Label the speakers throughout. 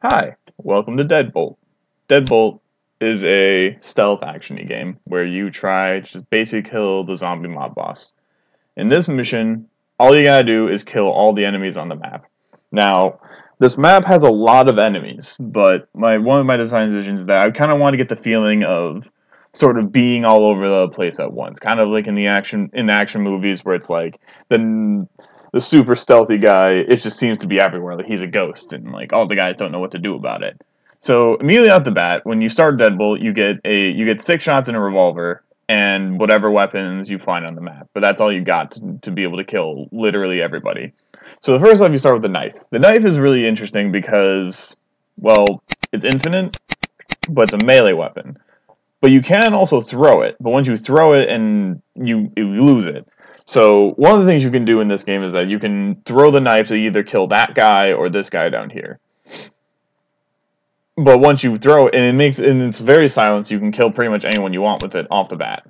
Speaker 1: Hi, welcome to Deadbolt. Deadbolt is a stealth action game where you try to just basically kill the zombie mob boss. In this mission, all you gotta do is kill all the enemies on the map. Now, this map has a lot of enemies, but one of my design decisions is that I kind of want to get the feeling of sort of being all over the place at once, kind of like in action movies where it's like the super stealthy guy. It just seems to be everywhere. Like he's a ghost, and like all the guys don't know what to do about it. So immediately off the bat, when you start Deadbolt, you get 6 shots in a revolver and whatever weapons you find on the map. But that's all you got to be able to kill literally everybody. So the first off, you start with the knife. The knife is really interesting because, well, it's infinite, but it's a melee weapon. But you can also throw it. But once you throw it, and you lose it. So one of the things you can do in this game is that you can throw the knife to either kill that guy or this guy down here. But once you throw it, and it's very silent, so you can kill pretty much anyone you want with it off the bat.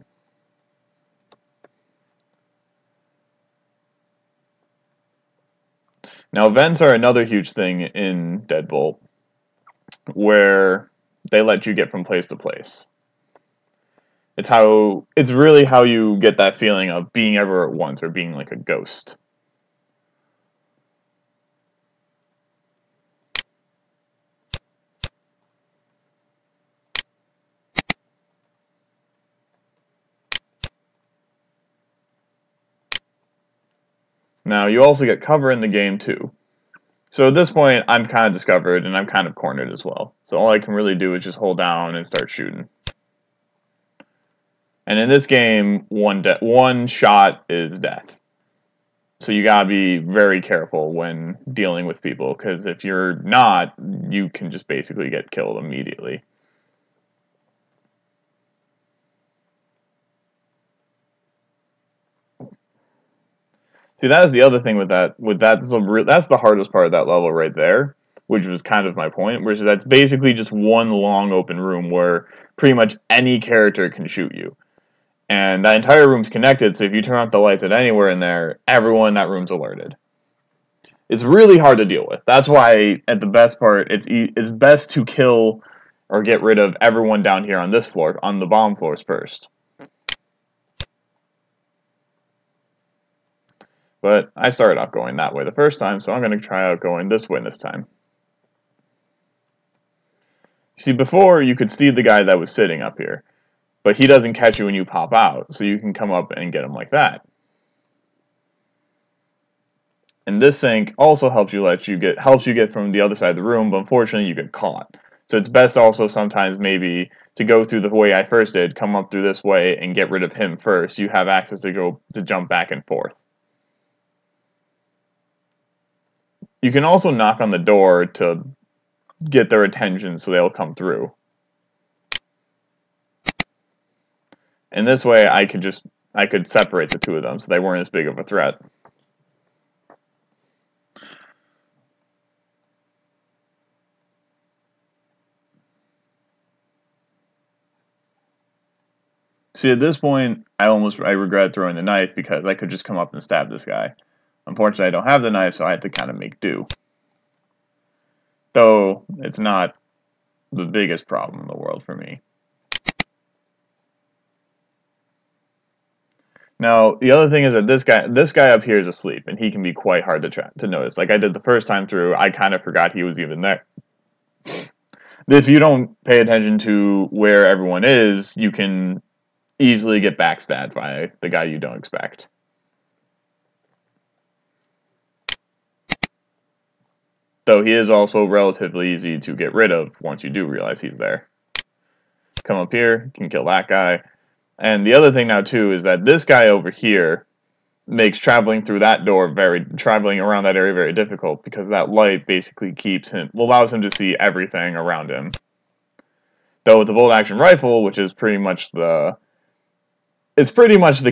Speaker 1: Now, vents are another huge thing in Deadbolt, where they let you get from place to place. It's really how you get that feeling of being everywhere at once, or being like a ghost. Now, you also get cover in the game too. So at this point, I'm kind of discovered, and I'm kind of cornered as well. So all I can really do is just hold down and start shooting. And in this game, one shot is death. So you gotta be very careful when dealing with people, because if you're not, you can just basically get killed immediately. See, that is the other thing with that. That's the hardest part of that level right there, which was kind of my point. Which is that's basically just one long open room where pretty much any character can shoot you, and that entire room's connected. So if you turn off the lights at anywhere in there, everyone in that room's alerted. It's really hard to deal with. That's why at the best part, it's best to kill or get rid of everyone down here on this floor, on the bomb floors first. But I started off going that way the first time, so I'm going to try out going this way this time. See, before you could see the guy that was sitting up here, but he doesn't catch you when you pop out, so you can come up and get him like that. And this sink also helps you get from the other side of the room, but unfortunately you get caught. So it's best also sometimes maybe to go through the way I first did, come up through this way and get rid of him first. You have access to jump back and forth. You can also knock on the door to get their attention so they'll come through. And this way I could separate the two of them so they weren't as big of a threat. See, at this point, I regret throwing the knife because I could just come up and stab this guy. Unfortunately, I don't have the knife, so I had to kind of make do. Though, it's not the biggest problem in the world for me. Now, the other thing is that this guy up here is asleep, and he can be quite hard to notice. Like I did the first time through, I kind of forgot he was even there. If you don't pay attention to where everyone is, you can easily get backstabbed by the guy you don't expect. Though he is also relatively easy to get rid of once you do realize he's there. Come up here, can kill that guy. And the other thing now too is that this guy over here makes traveling around that area very difficult, because that light basically allows him to see everything around him. Though with the bolt action rifle, which is pretty much the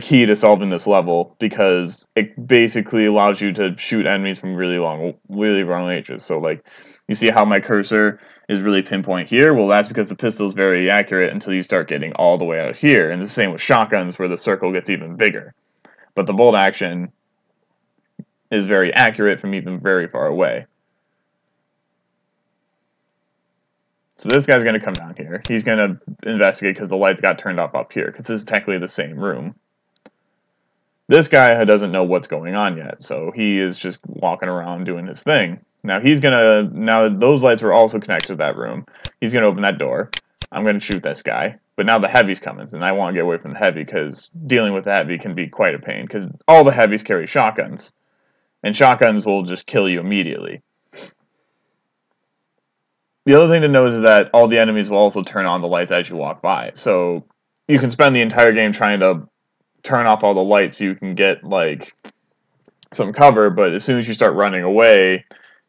Speaker 1: key to solving this level, because it basically allows you to shoot enemies from really long ranges. So like, you see how my cursor is really pinpoint here? Well, that's because the pistol is very accurate until you start getting all the way out here. And the same with shotguns, where the circle gets even bigger. But the bolt action is very accurate from even very far away. So this guy's going to come down here. He's going to investigate because the lights got turned off up here, because this is technically the same room. This guy doesn't know what's going on yet, so he is just walking around doing his thing. Now now that those lights were also connected to that room, he's gonna open that door. I'm gonna shoot this guy, but now the heavy's coming, and I want to get away from the heavy because dealing with the heavy can be quite a pain. Because all the heavies carry shotguns, and shotguns will just kill you immediately. The other thing to note is that all the enemies will also turn on the lights as you walk by, so you can spend the entire game trying to turn off all the lights so you can get like some cover, but as soon as you start running away,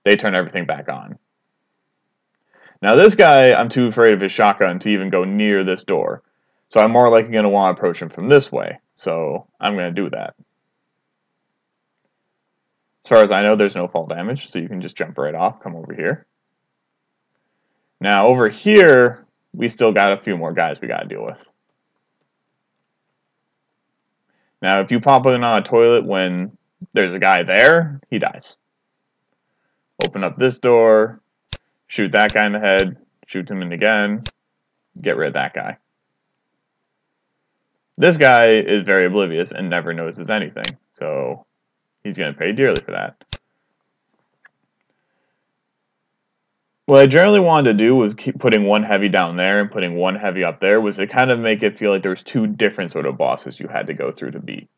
Speaker 1: they turn everything back on. Now this guy, I'm too afraid of his shotgun to even go near this door, so I'm more likely going to want to approach him from this way, so I'm going to do that. As far as I know, there's no fall damage, so you can just jump right off, come over here. Now over here, we still got a few more guys we got to deal with. Now if you pop in on a toilet when there's a guy there, he dies. Open up this door, shoot that guy in the head, shoot him in again, get rid of that guy. This guy is very oblivious and never notices anything, so he's going to pay dearly for that. What I generally wanted to do was keep putting one heavy down there and putting one heavy up there was to kind of make it feel like there was two different sort of bosses you had to go through to beat.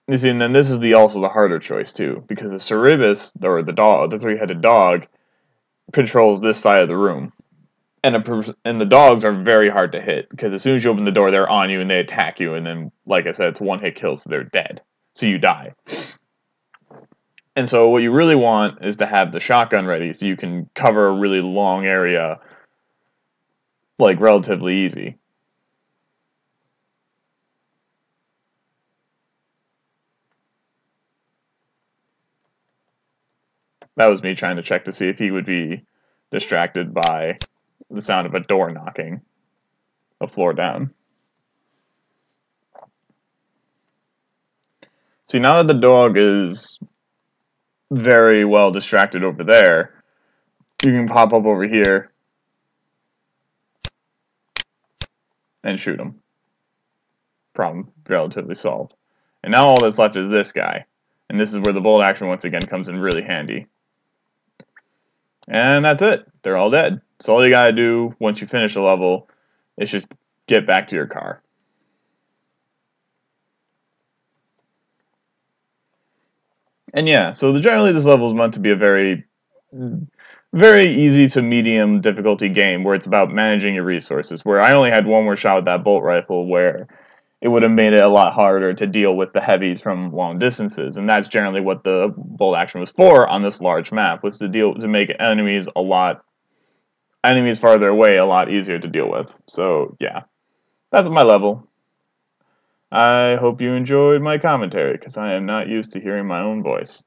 Speaker 1: You see, and then this is also the harder choice too, because the Cerberus, or the dog, the three-headed dog, controls this side of the room. And the dogs are very hard to hit, because as soon as you open the door, they're on you and they attack you, and then, like I said, it's one hit kill, so they're dead. So you die. And so what you really want is to have the shotgun ready so you can cover a really long area, like, relatively easy. That was me trying to check to see if he would be distracted by the sound of a door knocking the floor down. See, now that the dog is very well distracted over there, you can pop up over here and shoot him. Problem relatively solved. And now all that's left is this guy. And this is where the bolt action once again comes in really handy. And that's it. They're all dead. So all you gotta do once you finish a level is just get back to your car. And yeah, so generally this level is meant to be a very easy to medium difficulty game where it's about managing your resources, where I only had one more shot with that bolt rifle where it would have made it a lot harder to deal with the heavies from long distances, and that's generally what the bolt action was for on this large map, was to make enemies farther away a lot easier to deal with. So yeah, that's my level. I hope you enjoyed my commentary, because I am not used to hearing my own voice.